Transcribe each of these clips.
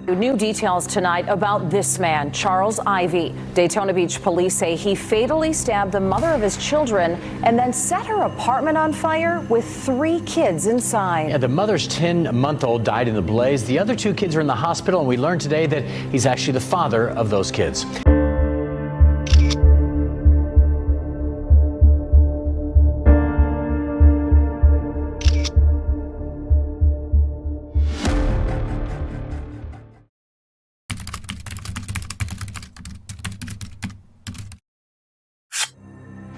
New details tonight about this man, Charles Ivey. Daytona Beach police say he fatally stabbed the mother of his children and then set her apartment on fire with 3 kids inside. Yeah, the mother's 10-month-old died in the blaze. The other 2 kids are in the hospital, and we learned today that he's actually the father of those kids.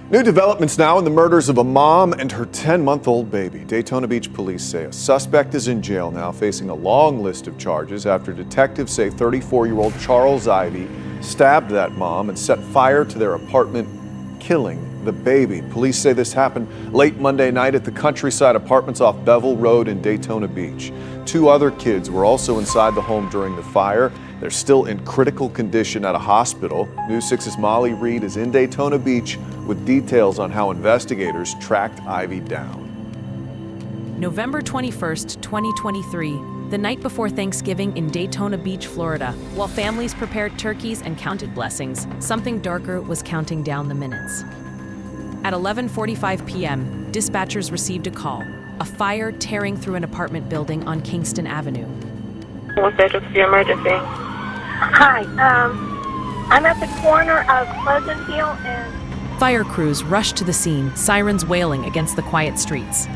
New developments now in the murders of a mom and her 10-month-old baby. Daytona Beach police say a suspect is in jail now, facing a long list of charges after detectives say 34-year-old Charles Ivey stabbed that mom and set fire to their apartment, killing the baby. Police say this happened late Monday night at the Countryside Apartments off Bevel Road in Daytona Beach. 2 other kids were also inside the home during the fire. They're still in critical condition at a hospital. News 6's Molly Reed is in Daytona Beach with details on how investigators tracked Ivey down. November 21st, 2023, the night before Thanksgiving in Daytona Beach, Florida. While families prepared turkeys and counted blessings, something darker was counting down the minutes. At 11:45 p.m., dispatchers received a call, a fire tearing through an apartment building on Kingston Avenue. What's the emergency? Hi, I'm at the corner of Pleasantville and... Fire crews rushed to the scene, sirens wailing against the quiet streets.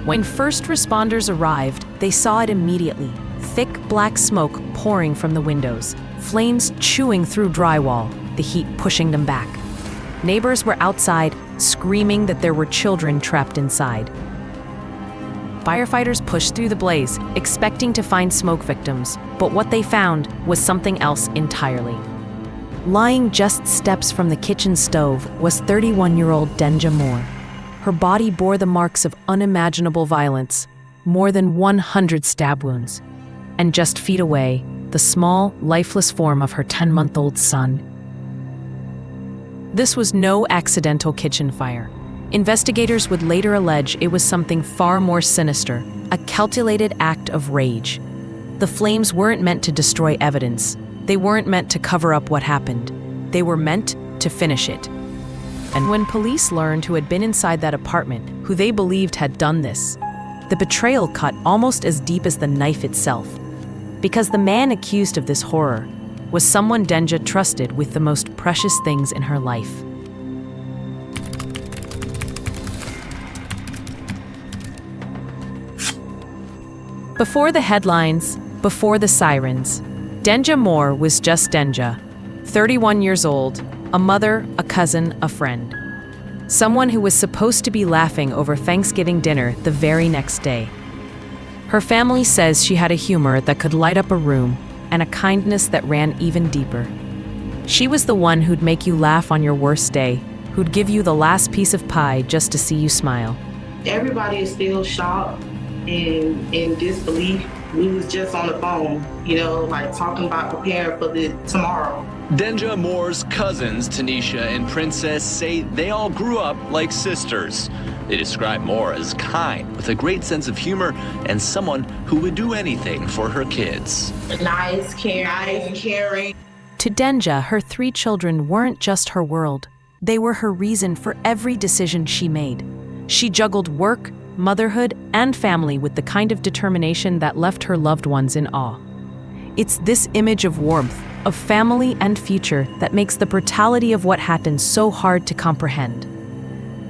When first responders arrived, they saw it immediately. Thick black smoke pouring from the windows, flames chewing through drywall, the heat pushing them back. Neighbors were outside, screaming that there were children trapped inside. Firefighters pushed through the blaze, expecting to find smoke victims, but what they found was something else entirely. Lying just steps from the kitchen stove was 31-year-old Denja Moore. Her body bore the marks of unimaginable violence, more than 100 stab wounds. And just feet away, the small, lifeless form of her 10-month-old son. This was no accidental kitchen fire. Investigators would later allege it was something far more sinister, a calculated act of rage. The flames weren't meant to destroy evidence. They weren't meant to cover up what happened. They were meant to finish it. And when police learned who had been inside that apartment, who they believed had done this, the betrayal cut almost as deep as the knife itself. Because the man accused of this horror was someone Denja trusted with the most precious things in her life. Before the headlines, before the sirens, Denja Moore was just Denja, 31 years old, a mother, a cousin, a friend. Someone who was supposed to be laughing over Thanksgiving dinner the very next day. Her family says she had a humor that could light up a room and a kindness that ran even deeper. She was the one who'd make you laugh on your worst day, who'd give you the last piece of pie just to see you smile. Everybody is still shocked and in disbelief. We was just on the phone, like talking about preparing for the tomorrow. Denja Moore's cousins, Tanisha and Princess, say they all grew up like sisters. They describe Moore as kind, with a great sense of humor, and someone who would do anything for her kids. Nice, caring. To Denja, her 3 children weren't just her world. They were her reason for every decision she made. She juggled work, motherhood, and family with the kind of determination that left her loved ones in awe. It's this image of warmth, of family and future that makes the brutality of what happened so hard to comprehend.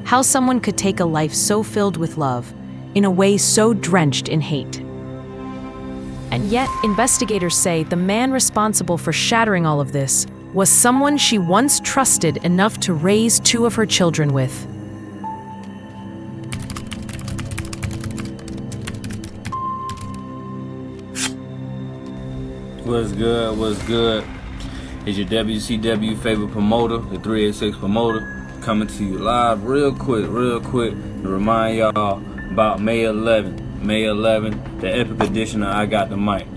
How someone could take a life so filled with love, in a way so drenched in hate. And yet, investigators say the man responsible for shattering all of this was someone she once trusted enough to raise 2 of her children with. What's good? What's good? It's your WCW favorite promoter, the 386 promoter, coming to you live real quick to remind y'all about May 11th, the Epic Edition of I Got the Mic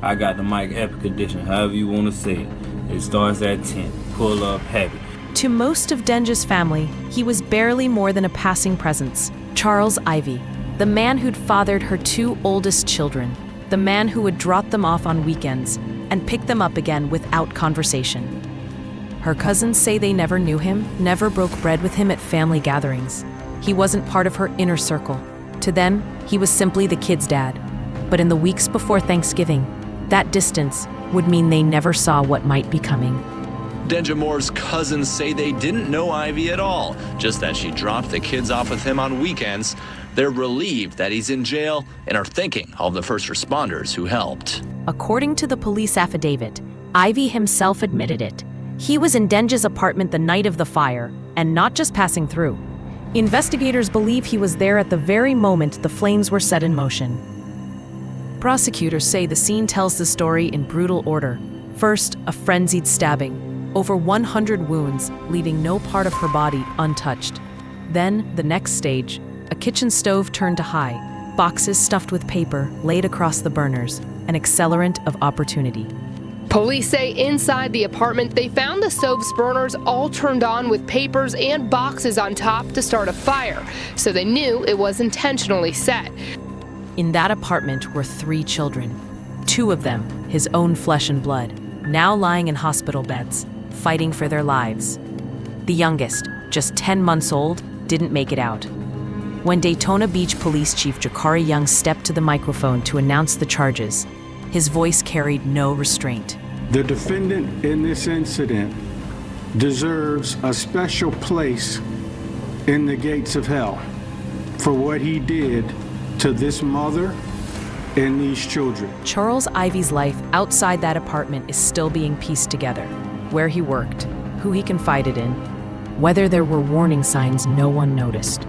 Epic Edition, however you want to say it. It starts at 10. Pull up heavy. To most of Denja's family, he was barely more than a passing presence. Charles Ivey, the man who'd fathered her 2 oldest children, the man who would drop them off on weekends and pick them up again without conversation. Her cousins say they never knew him, never broke bread with him at family gatherings. He wasn't part of her inner circle. To them, he was simply the kid's dad. But in the weeks before Thanksgiving, that distance would mean they never saw what might be coming. Denja Moore's cousins say they didn't know Ivy at all, just that she dropped the kids off with him on weekends. They're relieved that he's in jail and are thinking of the first responders who helped. According to the police affidavit, Ivy himself admitted it. He was in Denja's apartment the night of the fire, and not just passing through. Investigators believe he was there at the very moment the flames were set in motion. Prosecutors say the scene tells the story in brutal order. First, a frenzied stabbing, over 100 wounds, leaving no part of her body untouched. Then, the next stage, a kitchen stove turned to high, boxes stuffed with paper laid across the burners, an accelerant of opportunity. Police say inside the apartment, they found the stove's burners all turned on with papers and boxes on top to start a fire, so they knew it was intentionally set. In that apartment were 3 children, 2 of them his own flesh and blood, now lying in hospital beds, fighting for their lives. The youngest, just 10 months old, didn't make it out. When Daytona Beach Police Chief Jakari Young stepped to the microphone to announce the charges, his voice carried no restraint. The defendant in this incident deserves a special place in the gates of hell for what he did to this mother and these children. Charles Ivey's life outside that apartment is still being pieced together. Where he worked, who he confided in, whether there were warning signs no one noticed.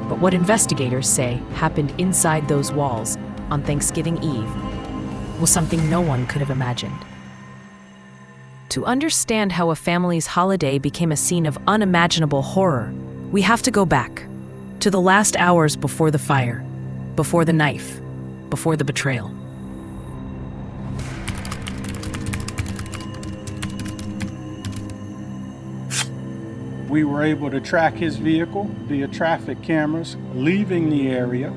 But what investigators say happened inside those walls on Thanksgiving Eve was something no one could have imagined. To understand how a family's holiday became a scene of unimaginable horror, we have to go back to the last hours before the fire, before the knife, before the betrayal. We were able to track his vehicle via traffic cameras leaving the area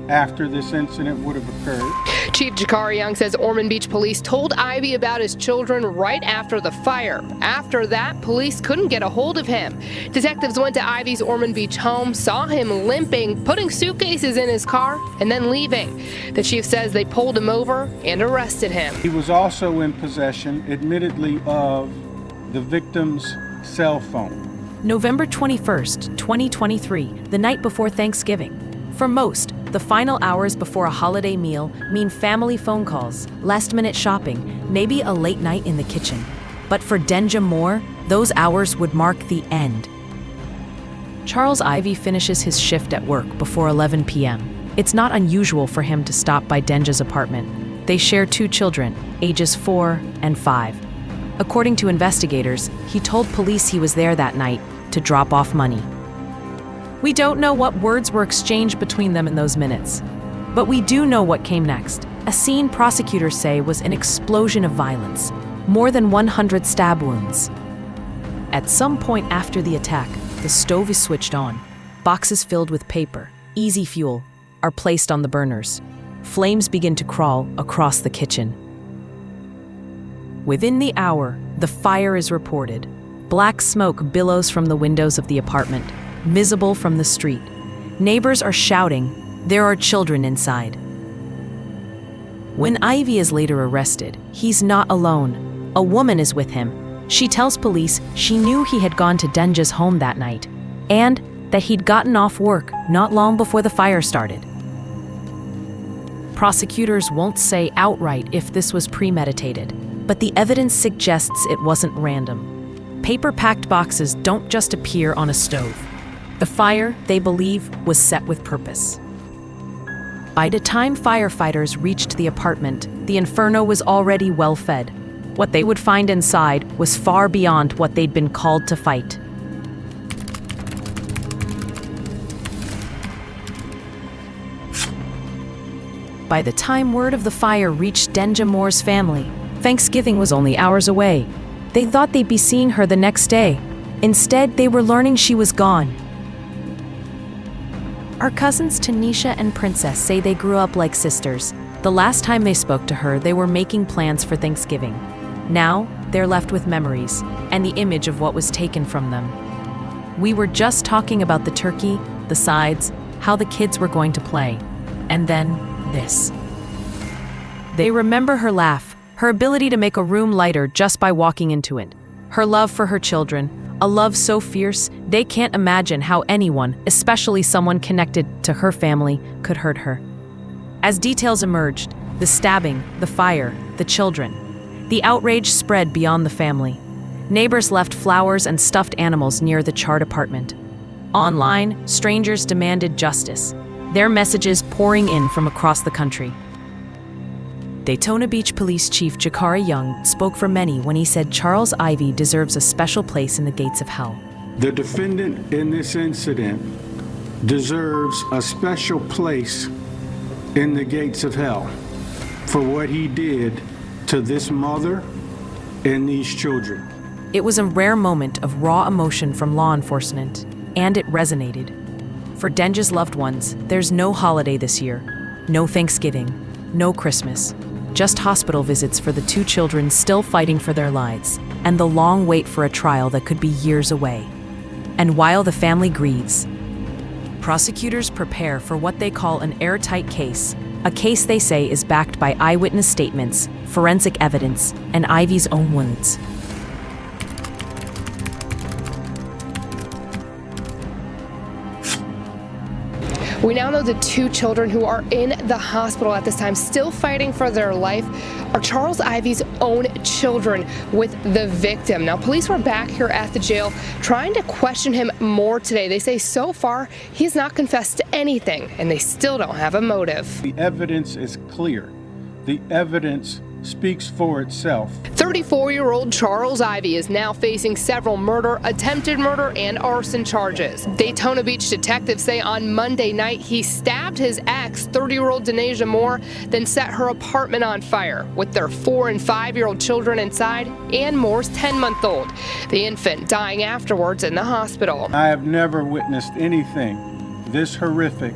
after this incident would have occurred. Chief Jakari Young says Ormond Beach Police told Ivey about his children right after the fire. After that, police couldn't get a hold of him. Detectives went to Ivey's Ormond Beach home, saw him limping, putting suitcases in his car, and then leaving. The chief says they pulled him over and arrested him. He was also in possession, admittedly, of the victim's cell phone. November 21st, 2023, the night before Thanksgiving. For most, the final hours before a holiday meal mean family phone calls, last-minute shopping, maybe a late night in the kitchen. But for Denja Moore, those hours would mark the end. Charles Ivey finishes his shift at work before 11 p.m. It's not unusual for him to stop by Denja's apartment. They share 2 children, ages 4 and 5. According to investigators, he told police he was there that night to drop off money. We don't know what words were exchanged between them in those minutes, but we do know what came next. A scene prosecutors say was an explosion of violence, more than 100 stab wounds. At some point after the attack, the stove is switched on. Boxes filled with paper, easy fuel, are placed on the burners. Flames begin to crawl across the kitchen. Within the hour, the fire is reported. Black smoke billows from the windows of the apartment, visible from the street. Neighbors are shouting, there are children inside. When Ivey is later arrested, he's not alone. A woman is with him. She tells police she knew he had gone to Denja's home that night, and that he'd gotten off work not long before the fire started. Prosecutors won't say outright if this was premeditated, but the evidence suggests it wasn't random. Paper-packed boxes don't just appear on a stove. The fire, they believe, was set with purpose. By the time firefighters reached the apartment, the inferno was already well fed. What they would find inside was far beyond what they'd been called to fight. By the time word of the fire reached Denja Moore's family, Thanksgiving was only hours away. They thought they'd be seeing her the next day. Instead, they were learning she was gone. Our cousins Tanisha and Princess say they grew up like sisters. The The last time they spoke to her, they were making plans for Thanksgiving. Now, they're left with memories and the image of what was taken from them. We were just talking about the turkey, the sides, how the kids were going to play. And then, this. They remember her laugh, her ability to make a room lighter just by walking into it. Her love for her children, a love so fierce, they can't imagine how anyone, especially someone connected to her family, could hurt her. As details emerged, the stabbing, the fire, the children, the outrage spread beyond the family. Neighbors left flowers and stuffed animals near the charred apartment. Online, strangers demanded justice, their messages pouring in from across the country. Daytona Beach Police Chief Jakari Young spoke for many when he said Charles Ivey deserves a special place in the gates of hell. The defendant in this incident deserves a special place in the gates of hell for what he did to this mother and these children. It was a rare moment of raw emotion from law enforcement, and it resonated. For Denja's loved ones, there's no holiday this year, no Thanksgiving, no Christmas, just hospital visits for the two children still fighting for their lives, and the long wait for a trial that could be years away. And while the family grieves, prosecutors prepare for what they call an airtight case, a case they say is backed by eyewitness statements, forensic evidence, and Ivey's own wounds. We now know the two children who are in the hospital at this time, still fighting for their life, are Charles Ivey's own children with the victim. Now, police were back here at the jail trying to question him more today. They say so far he has not confessed to anything, and they still don't have a motive. The evidence is clear. The evidence speaks for itself. 34-year-old Charles Ivey is now facing several murder, attempted murder, and arson charges. Daytona Beach detectives say on Monday night he stabbed his ex, 30-year-old Denja Moore, then set her apartment on fire with their 4- and 5-year-old children inside and Moore's 10-month-old, the infant dying afterwards in the hospital. I have never witnessed anything this horrific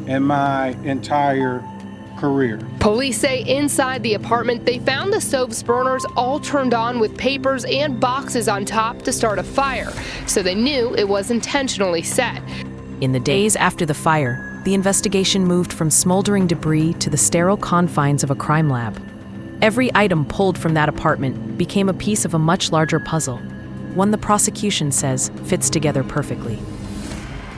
in my entire career. Police say inside the apartment they found the stove's burners all turned on with papers and boxes on top to start a fire, so they knew it was intentionally set. In the days after the fire, the investigation moved from smoldering debris to the sterile confines of a crime lab. Every item pulled from that apartment became a piece of a much larger puzzle, one the prosecution says fits together perfectly.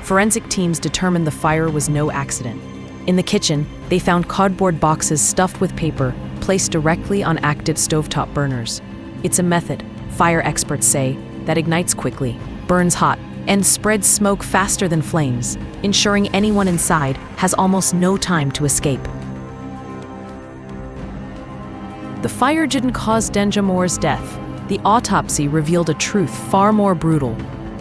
Forensic teams determined the fire was no accident. In the kitchen, they found cardboard boxes stuffed with paper placed directly on active stovetop burners. It's a method, fire experts say, that ignites quickly, burns hot, and spreads smoke faster than flames, ensuring anyone inside has almost no time to escape. The fire didn't cause Denja Moore's death. The autopsy revealed a truth far more brutal.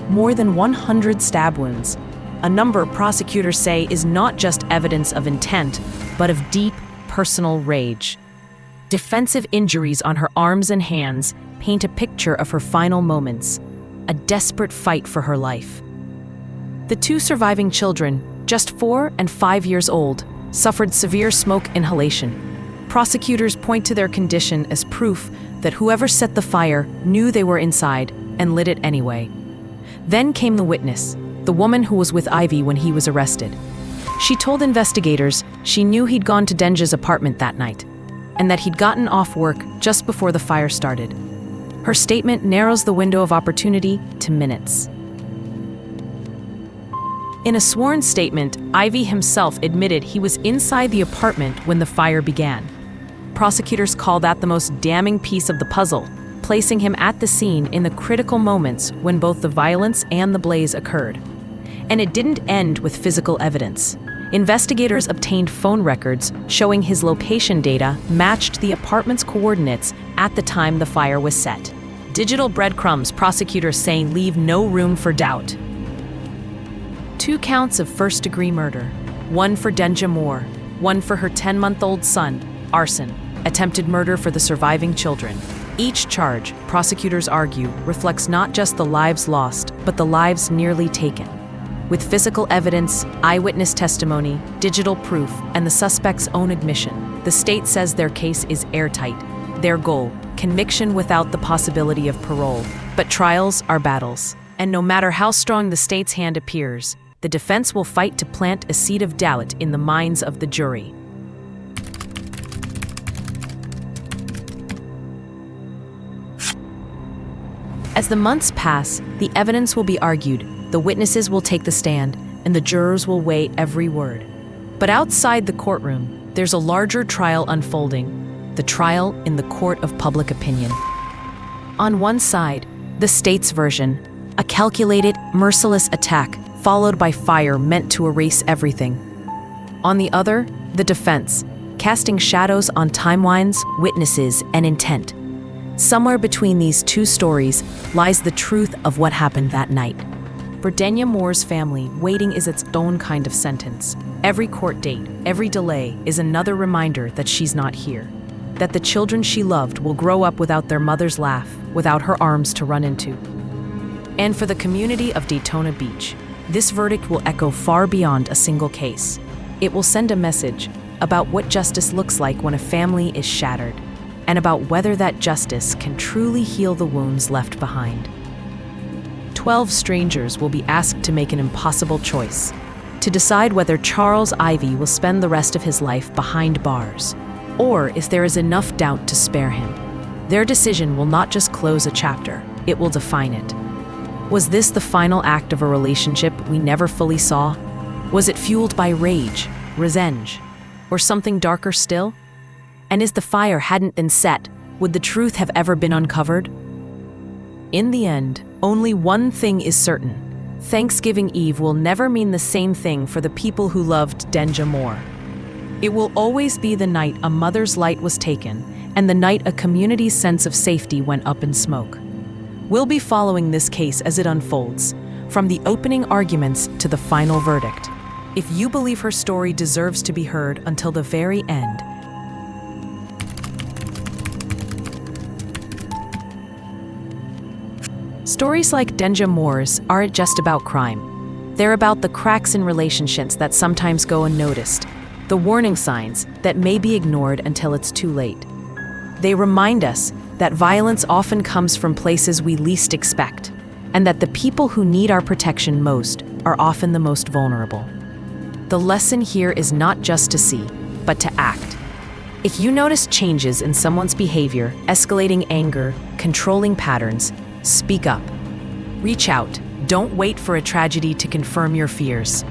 More than 100 stab wounds. A number prosecutors say is not just evidence of intent, but of deep, personal rage. Defensive injuries on her arms and hands paint a picture of her final moments, a desperate fight for her life. The two surviving children, just 4 and 5 years old, suffered severe smoke inhalation. Prosecutors point to their condition as proof that whoever set the fire knew they were inside and lit it anyway. Then came the witness, the woman who was with Ivey when he was arrested. She told investigators she knew he'd gone to Denja's apartment that night, and that he'd gotten off work just before the fire started. Her statement narrows the window of opportunity to minutes. In a sworn statement, Ivey himself admitted he was inside the apartment when the fire began. Prosecutors call that the most damning piece of the puzzle, placing him at the scene in the critical moments when both the violence and the blaze occurred. And it didn't end with physical evidence. Investigators obtained phone records showing his location data matched the apartment's coordinates at the time the fire was set. Digital breadcrumbs, prosecutors say, leave no room for doubt. 2 counts of first-degree murder, one for Denja Moore, one for her 10-month-old son, arson, attempted murder for the surviving children. Each charge, prosecutors argue, reflects not just the lives lost, but the lives nearly taken. With physical evidence, eyewitness testimony, digital proof, and the suspect's own admission, The state says their case is airtight. Their goal, conviction without the possibility of parole. But trials are battles. And no matter how strong the state's hand appears, the defense will fight to plant a seed of doubt in the minds of the jury. As the months pass, the evidence will be argued, the witnesses will take the stand, and the jurors will weigh every word. But outside the courtroom, there's a larger trial unfolding, the trial in the court of public opinion. On one side, the state's version, a calculated, merciless attack followed by fire meant to erase everything. On the other, the defense, casting shadows on timelines, witnesses, and intent. Somewhere between these two stories lies the truth of what happened that night. For Denja Moore's family, waiting is its own kind of sentence. Every court date, every delay is another reminder that she's not here. That the children she loved will grow up without their mother's laugh, without her arms to run into. And for the community of Daytona Beach, this verdict will echo far beyond a single case. It will send a message about what justice looks like when a family is shattered, and about whether that justice can truly heal the wounds left behind. 12 strangers will be asked to make an impossible choice, to decide whether Charles Ivey will spend the rest of his life behind bars, or if there is enough doubt to spare him. Their decision will not just close a chapter, it will define it. Was this the final act of a relationship we never fully saw? Was it fueled by rage, revenge, or something darker still? And if the fire hadn't been set, would the truth have ever been uncovered? In the end, only one thing is certain. Thanksgiving Eve will never mean the same thing for the people who loved Denja Moore. It will always be the night a mother's light was taken, and the night a community's sense of safety went up in smoke. We'll be following this case as it unfolds, from the opening arguments to the final verdict. If you believe her story deserves to be heard until the very end, stories like Denja Moore's aren't just about crime. They're about the cracks in relationships that sometimes go unnoticed, the warning signs that may be ignored until it's too late. They remind us that violence often comes from places we least expect, and that the people who need our protection most are often the most vulnerable. The lesson here is not just to see, but to act. If you notice changes in someone's behavior, escalating anger, controlling patterns, speak up. Reach out. Don't wait for a tragedy to confirm your fears.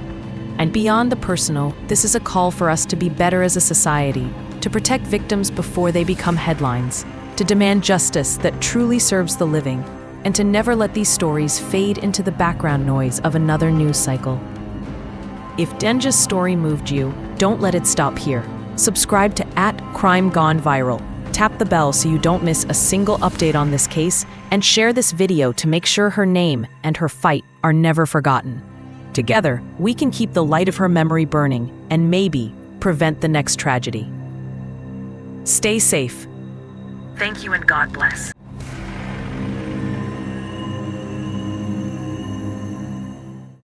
And beyond the personal, this is a call for us to be better as a society, to protect victims before they become headlines, to demand justice that truly serves the living, and to never let these stories fade into the background noise of another news cycle. If Denja's story moved you, don't let it stop here. Subscribe to @CrimeGoneViral. Tap the bell so you don't miss a single update on this case, and share this video to make sure her name and her fight are never forgotten. Together, we can keep the light of her memory burning and maybe prevent the next tragedy. Stay safe. Thank you and God bless.